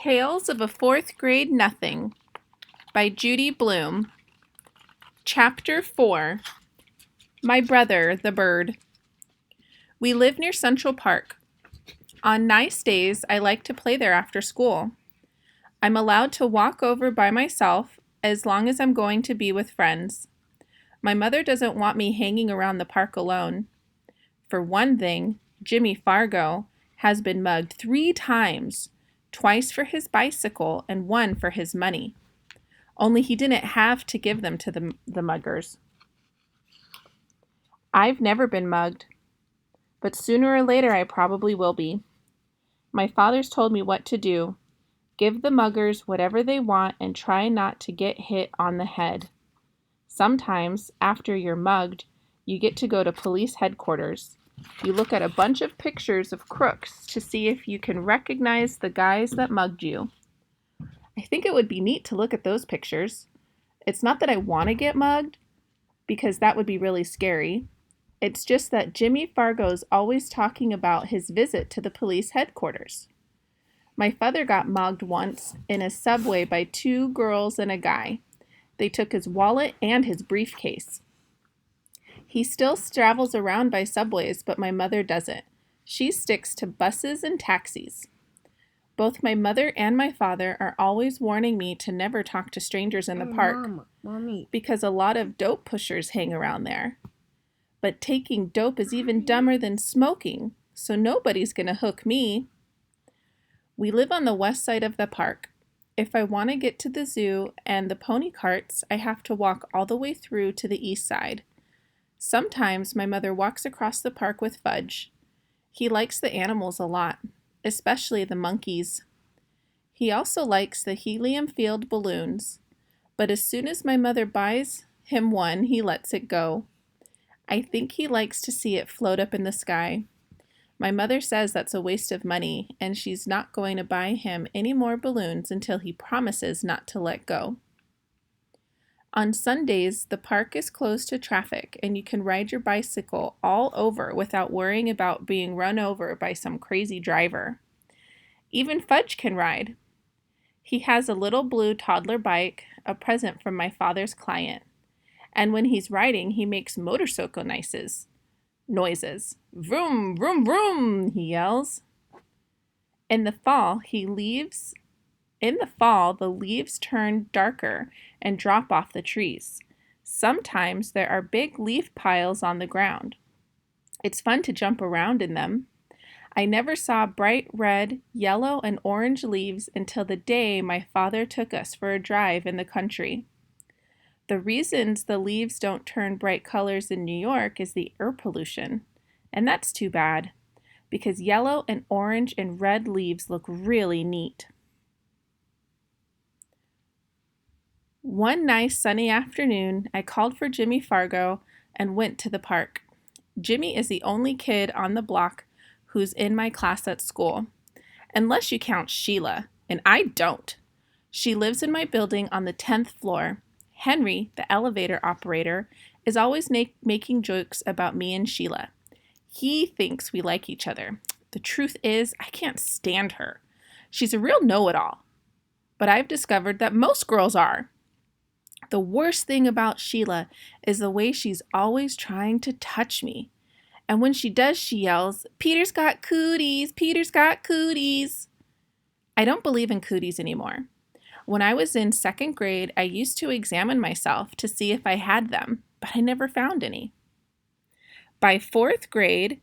Tales of a Fourth Grade Nothing by Judy Blume. Chapter 4. My Brother, the Bird. We live near Central Park. On nice days, I like to play there after school. I'm allowed to walk over by myself as long as I'm going to be with friends. My mother doesn't want me hanging around the park alone. For one thing, Jimmy Fargo has been mugged 3 times, twice for his bicycle and 1 for his money. Only he didn't have to give them to the muggers. I've never been mugged, but sooner or later I probably will be. My father's told me what to do. Give the muggers whatever they want and try not to get hit on the head. Sometimes, after you're mugged, you get to go to police headquarters. You look at a bunch of pictures of crooks to see if you can recognize the guys that mugged you. I think it would be neat to look at those pictures. It's not that I want to get mugged, because that would be really scary. It's just that Jimmy Fargo's always talking about his visit to the police headquarters. My father got mugged once in a subway by 2 girls and a guy. They took his wallet and his briefcase. He still travels around by subways, but my mother doesn't. She sticks to buses and taxis. Both my mother and my father are always warning me to never talk to strangers in the park because a lot of dope pushers hang around there. But taking dope is even dumber than smoking, so nobody's going to hook me. We live on the west side of the park. If I want to get to the zoo and the pony carts, I have to walk all the way through to the east side. Sometimes my mother walks across the park with Fudge. He likes the animals a lot, especially the monkeys. He also likes the helium-filled balloons, but as soon as my mother buys him one, he lets it go. I think he likes to see it float up in the sky. My mother says that's a waste of money, and she's not going to buy him any more balloons until he promises not to let go. On Sundays, the park is closed to traffic, and you can ride your bicycle all over without worrying about being run over by some crazy driver. Even Fudge can ride. He has a little blue toddler bike, a present from my father's client. And when he's riding, he makes motorcycle noises. Vroom, vroom, vroom, he yells. In the fall, the leaves turn darker and drop off the trees. Sometimes there are big leaf piles on the ground. It's fun to jump around in them. I never saw bright red, yellow, and orange leaves until the day my father took us for a drive in the country. The reasons the leaves don't turn bright colors in New York is the air pollution. And that's too bad, because yellow and orange and red leaves look really neat. One nice sunny afternoon, I called for Jimmy Fargo and went to the park. Jimmy is the only kid on the block who's in my class at school, unless you count Sheila, and I don't. She lives in my building on the 10th floor. Henry, the elevator operator, is always making jokes about me and Sheila. He thinks we like each other. The truth is, I can't stand her. She's a real know-it-all. But I've discovered that most girls are. The worst thing about Sheila is the way she's always trying to touch me. And when she does, she yells, "Peter's got cooties! Peter's got cooties!" I don't believe in cooties anymore. When I was in 2nd grade, I used to examine myself to see if I had them, but I never found any. By 4th grade,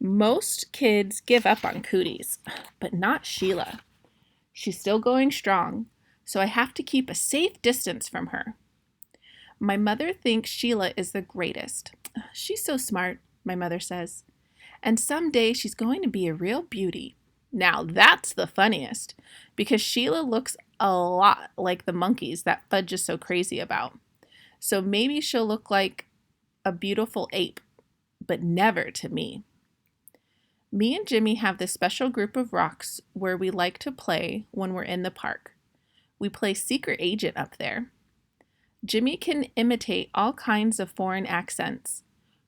most kids give up on cooties, but not Sheila. She's still going strong, so I have to keep a safe distance from her. My mother thinks Sheila is the greatest. She's so smart, my mother says. And someday she's going to be a real beauty. Now that's the funniest, because Sheila looks a lot like the monkeys that Fudge is so crazy about. So maybe she'll look like a beautiful ape, but never to me. Me and Jimmy have this special group of rocks where we like to play when we're in the park. We play secret agent up there. Jimmy can imitate all kinds of foreign accents,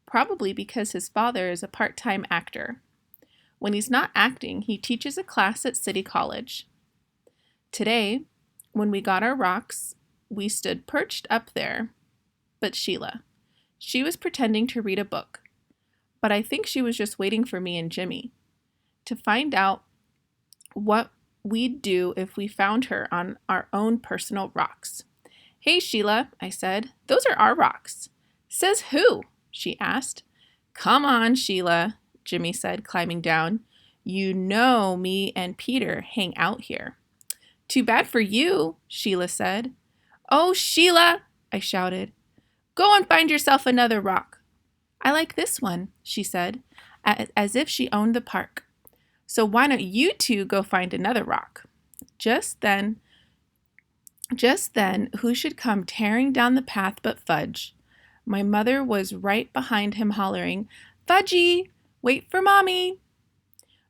probably because his father is a part-time actor. When he's not acting, he teaches a class at City College. Today, when we got our rocks, we stood perched up there, but Sheila. She was pretending to read a book, but I think she was just waiting for me and Jimmy to find out what we'd do if we found her on our own personal rocks. Hey, Sheila, I said, those are our rocks. Says who? She asked. Come on, Sheila, Jimmy said, climbing down. You know me and Peter hang out here. Too bad for you, Sheila said. Oh, Sheila, I shouted. Go and find yourself another rock. I like this one, she said, as if she owned the park. So why don't you two go find another rock? Just then, who should come tearing down the path but Fudge? My mother was right behind him hollering, Fudgy, wait for Mommy.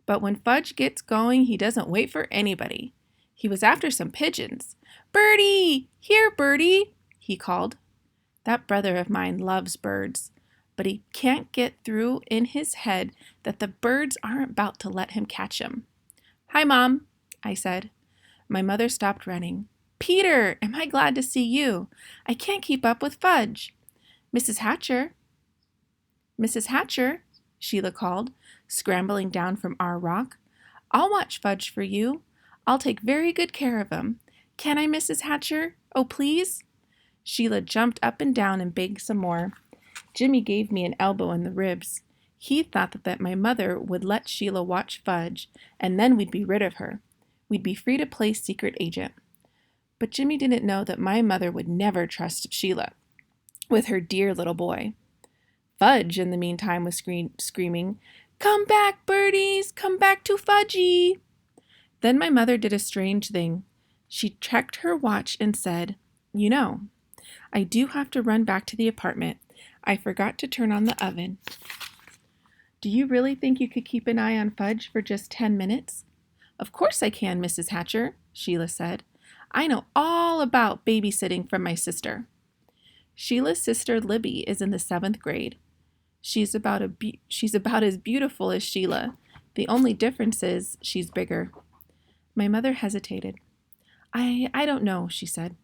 But when Fudge gets going, he doesn't wait for anybody. He was after some pigeons. Birdie! Here, Birdie! He called. That brother of mine loves birds, but he can't get through in his head that the birds aren't about to let him catch 'em. Hi, Mom, I said. My mother stopped running. Peter, am I glad to see you? I can't keep up with Fudge. Mrs. Hatcher, Sheila called, scrambling down from our rock. I'll watch Fudge for you. I'll take very good care of him. Can I, Mrs. Hatcher? Oh, please? Sheila jumped up and down and begged some more. Jimmy gave me an elbow in the ribs. He thought that my mother would let Sheila watch Fudge, and then we'd be rid of her. We'd be free to play secret agent. But Jimmy didn't know that my mother would never trust Sheila with her dear little boy. Fudge, in the meantime, was screaming, Come back, birdies! Come back to Fudgy! Then my mother did a strange thing. She checked her watch and said, You know, I do have to run back to the apartment. I forgot to turn on the oven. Do you really think you could keep an eye on Fudge for just 10 minutes? Of course I can, Mrs. Hatcher, Sheila said. I know all about babysitting from my sister. Sheila's sister Libby is in the 7th grade. She's about as beautiful as Sheila. The only difference is she's bigger. My mother hesitated. I don't know, she said.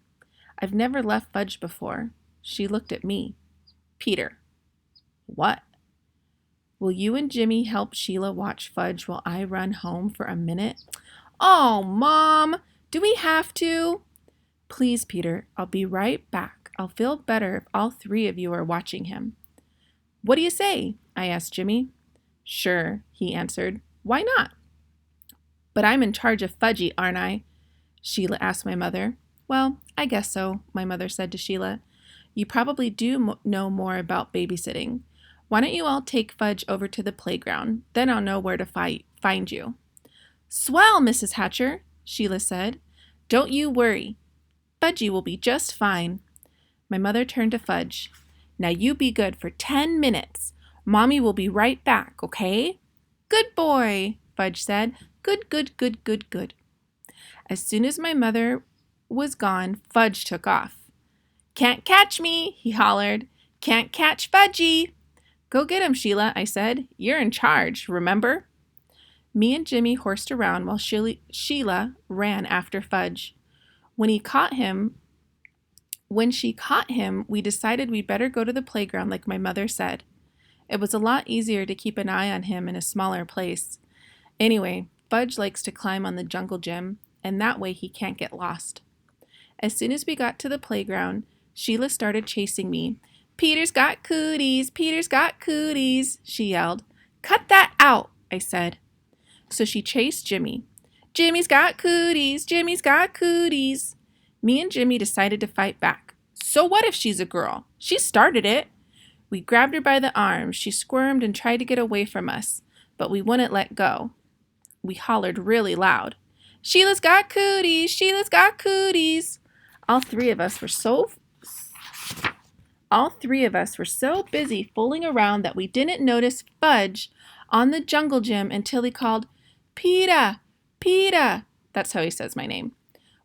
I've never left Fudge before. She looked at me. Peter. What? Will you and Jimmy help Sheila watch Fudge while I run home for a minute? Oh, Mom! Do we have to? Please, Peter, I'll be right back. I'll feel better if all 3 of you are watching him. What do you say? I asked Jimmy. Sure, he answered. Why not? But I'm in charge of Fudgy, aren't I? Sheila asked my mother. Well, I guess so, my mother said to Sheila. You probably do know more about babysitting. Why don't you all take Fudge over to the playground? Then I'll know where to find you. Swell, Mrs. Hatcher, Sheila said. Don't you worry. Fudgy will be just fine. My mother turned to Fudge. Now you be good for 10 minutes. Mommy will be right back, okay? Good boy, Fudge said. Good, good, good, good, good. As soon as my mother was gone, Fudge took off. Can't catch me, he hollered. Can't catch Fudgy. Go get him, Sheila, I said. You're in charge, remember? Me and Jimmy horsed around while Sheila ran after Fudge. When she caught him, we decided we'd better go to the playground like my mother said. It was a lot easier to keep an eye on him in a smaller place. Anyway, Fudge likes to climb on the jungle gym, and that way he can't get lost. As soon as we got to the playground, Sheila started chasing me. Peter's got cooties, Peter's got cooties, she yelled. Cut that out, I said. So she chased Jimmy. Jimmy's got cooties, Jimmy's got cooties. Me and Jimmy decided to fight back. So what if she's a girl? She started it. We grabbed her by the arms. She squirmed and tried to get away from us, but we wouldn't let go. We hollered really loud. Sheila's got cooties, Sheila's got cooties. All three of us were so busy fooling around that we didn't notice Fudge on the jungle gym until he called, Peter, Peter. That's how he says my name.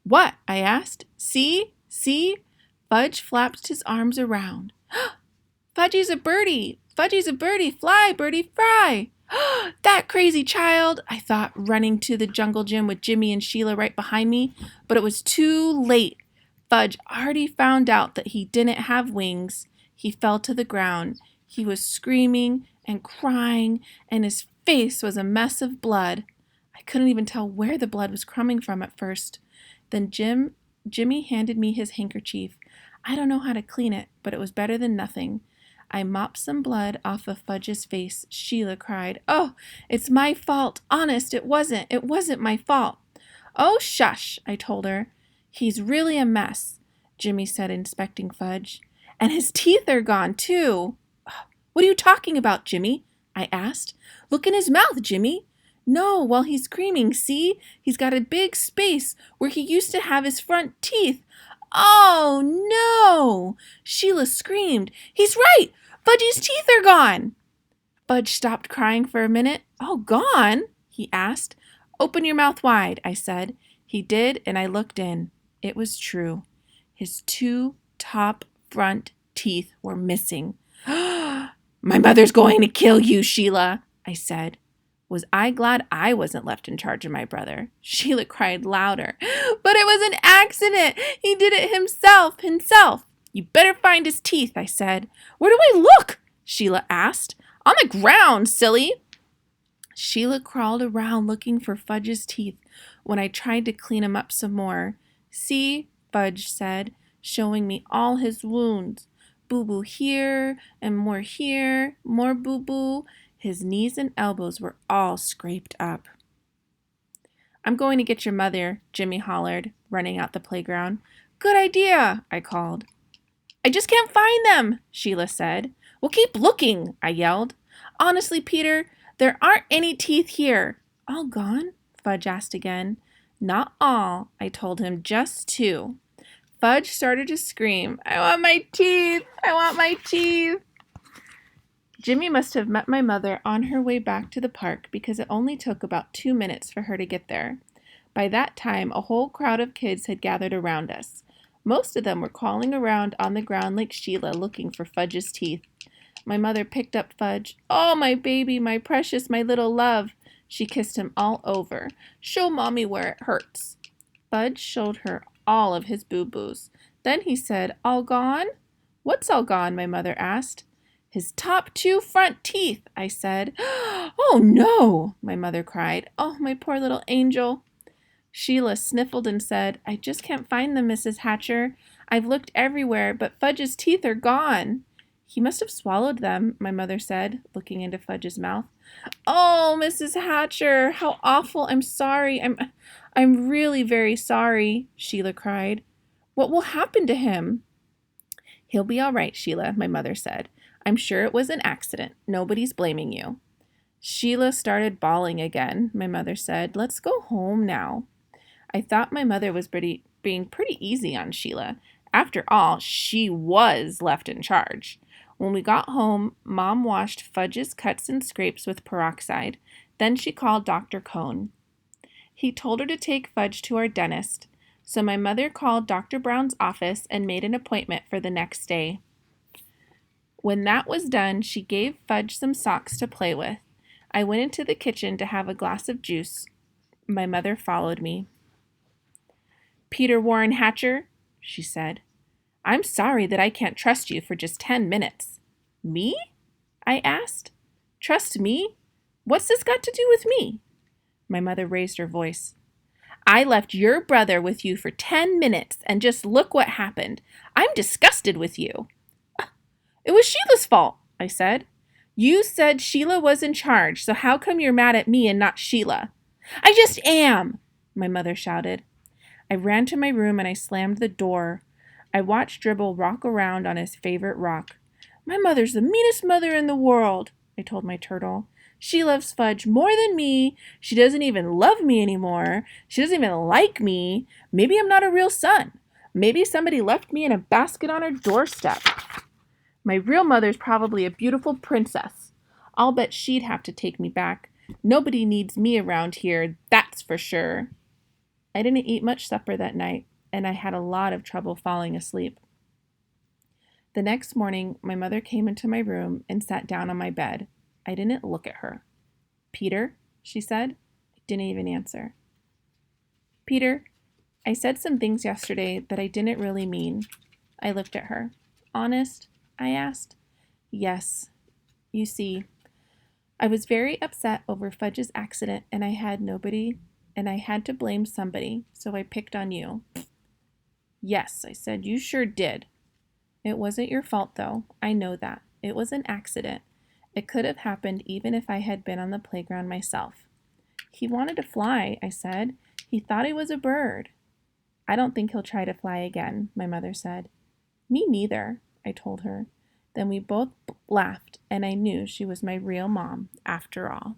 What? I asked. See? Fudge flapped his arms around. Fudgy's a birdie. Fudgy's a birdie. Fly, birdie, fly. That crazy child, I thought, running to the jungle gym with Jimmy and Sheila right behind me. But it was too late. Fudge already found out that he didn't have wings. He fell to the ground. He was screaming and crying, and his face was a mess of blood. I couldn't even tell where the blood was coming from at first. Then Jimmy handed me his handkerchief. I don't know how to clean it, but it was better than nothing. I mopped some blood off of Fudge's face. Sheila cried, "Oh, it's my fault. Honest, it wasn't. It wasn't my fault." "Oh, shush," I told her. "He's really a mess," Jimmy said, inspecting Fudge. "And his teeth are gone, too." "What are you talking about, Jimmy?" I asked. "Look in his mouth, Jimmy." "No, while he's screaming, see? He's got a big space where he used to have his front teeth." "Oh, no!" Sheila screamed. "He's right! Fudgy's teeth are gone!" Fudge stopped crying for a minute. "Oh, gone?" he asked. "Open your mouth wide," I said. He did, and I looked in. It was true. His two top front teeth were missing. "My mother's going to kill you, Sheila," I said. Was I glad I wasn't left in charge of my brother? Sheila cried louder. "But it was an accident. He did it himself. "You better find his teeth," I said. "Where do I look?" Sheila asked. "On the ground, silly." Sheila crawled around looking for Fudge's teeth when I tried to clean him up some more. "See," Fudge said, showing me all his wounds. Boo-boo here, and more here, more boo-boo. His knees and elbows were all scraped up. "I'm going to get your mother," Jimmy hollered, running out the playground. "Good idea," I called. "I just can't find them," Sheila said. "Well, keep looking," I yelled. "Honestly, Peter, there aren't any teeth here." "All gone?" Fudge asked again. "Not all," I told him, "just two." Fudge started to scream, "I want my teeth! I want my teeth!" Jimmy must have met my mother on her way back to the park because it only took about 2 minutes for her to get there. By that time, a whole crowd of kids had gathered around us. Most of them were crawling around on the ground like Sheila, looking for Fudge's teeth. My mother picked up Fudge. "Oh, my baby, my precious, my little love." She kissed him all over. "Show Mommy where it hurts." Fudge showed her all of his boo-boos. Then he said, "All gone?" "What's all gone?" my mother asked. "His top two front teeth," I said. "Oh, no," my mother cried. "Oh, my poor little angel." Sheila sniffled and said, "I just can't find them, Mrs. Hatcher. I've looked everywhere, but Fudge's teeth are gone." "He must have swallowed them," my mother said, looking into Fudge's mouth. "Oh, Mrs. Hatcher, how awful. I'm sorry. I'm really very sorry," Sheila cried. "What will happen to him?" "He'll be all right, Sheila," my mother said. "I'm sure it was an accident. Nobody's blaming you." Sheila started bawling again. My mother said, "Let's go home now." I thought my mother was being pretty easy on Sheila. After all, she was left in charge. When we got home, Mom washed Fudge's cuts and scrapes with peroxide. Then she called Dr. Cohn. He told her to take Fudge to our dentist. So my mother called Dr. Brown's office and made an appointment for the next day. When that was done, she gave Fudge some socks to play with. I went into the kitchen to have a glass of juice. My mother followed me. "Peter Warren Hatcher," she said, "I'm sorry that I can't trust you for just 10 minutes. "Me?" I asked. "Trust me? What's this got to do with me?" My mother raised her voice. "I left your brother with you for 10 minutes, and just look what happened. I'm disgusted with you." "It was Sheila's fault," I said. "You said Sheila was in charge, so how come you're mad at me and not Sheila?" "I just am," my mother shouted. I ran to my room and I slammed the door. I watched Dribble rock around on his favorite rock. "My mother's the meanest mother in the world," I told my turtle. "She loves Fudge more than me. She doesn't even love me anymore. She doesn't even like me. Maybe I'm not a real son. Maybe somebody left me in a basket on her doorstep. My real mother's probably a beautiful princess. I'll bet she'd have to take me back. Nobody needs me around here, that's for sure." I didn't eat much supper that night, and I had a lot of trouble falling asleep. The next morning, my mother came into my room and sat down on my bed. I didn't look at her. Peter, she said. I didn't even answer. Peter, I said some things yesterday that I didn't really mean. I looked at her. Honest? I asked. Yes. You see, I was very upset over Fudge's accident and I had to blame somebody, so I picked on you. Yes, I said, you sure did. It wasn't your fault, though. I know that. It was an accident. It could have happened even if I had been on the playground myself. He wanted to fly, I said. He thought he was a bird. I don't think he'll try to fly again, my mother said. Me neither, I told her. Then we both laughed, and I knew she was my real mom after all.